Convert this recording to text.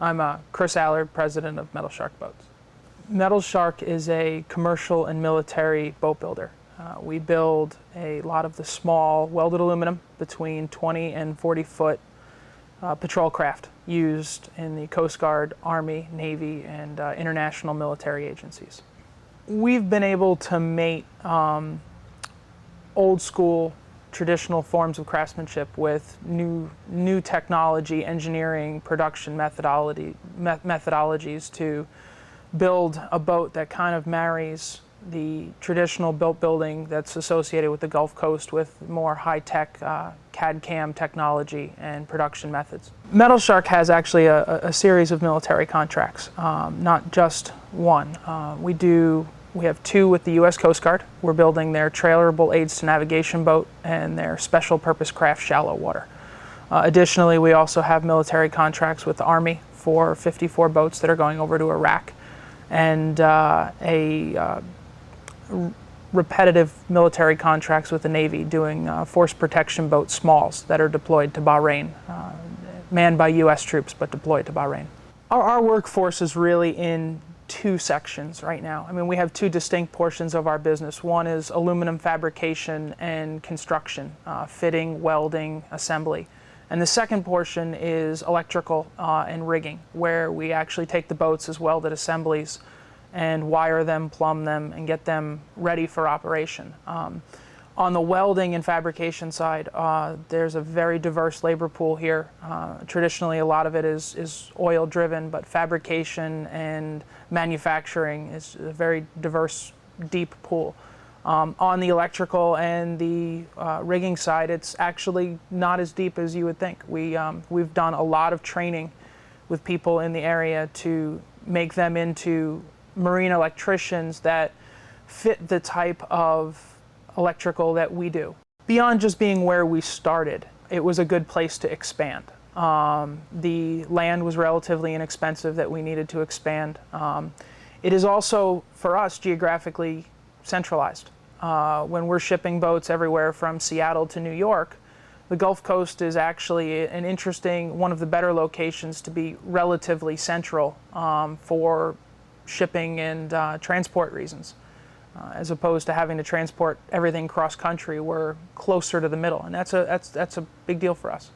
I'm Chris Allard, president of Metal Shark Boats. Metal Shark is a commercial and military boat builder. We build a lot of the small welded aluminum between 20 and 40 foot patrol craft used in the Coast Guard, Army, Navy, and international military agencies. We've been able to mate old school traditional forms of craftsmanship with new technology, engineering, production methodologies to build a boat that kind of marries the traditional boat building that's associated with the Gulf Coast with more high-tech CAD/CAM technology and production methods. Metal Shark has actually a series of military contracts, not just one. We have two with the U.S. Coast Guard. We're building their trailerable aids to navigation boat and their special purpose craft shallow water. Additionally, we also have military contracts with the Army for 54 boats that are going over to Iraq, and repetitive military contracts with the Navy doing force protection boat smalls that are deployed to Bahrain, manned by U.S. troops but deployed to Bahrain. Our workforce is really in two sections right now. I mean, we have two distinct portions of our business. One is aluminum fabrication and construction, fitting, welding, assembly. And the second portion is electrical and rigging, where we actually take the boats as welded assemblies and wire them, plumb them, and get them ready for operation. On the welding and fabrication side, there's a very diverse labor pool here. Traditionally, a lot of it is oil driven, but fabrication and manufacturing is a very diverse, deep pool. On the electrical and the rigging side, it's actually not as deep as you would think. We've done a lot of training with people in the area to make them into marine electricians that fit the type of electrical that we do. Beyond just being where we started, it was a good place to expand. The land was relatively inexpensive that we needed to expand. It is also, for us, geographically centralized. When we're shipping boats everywhere from Seattle to New York, the Gulf Coast is actually an interesting, one of the better locations to be relatively central for shipping and transport reasons. As opposed to having to transport everything cross country, we're closer to the middle, and that's a big deal for us.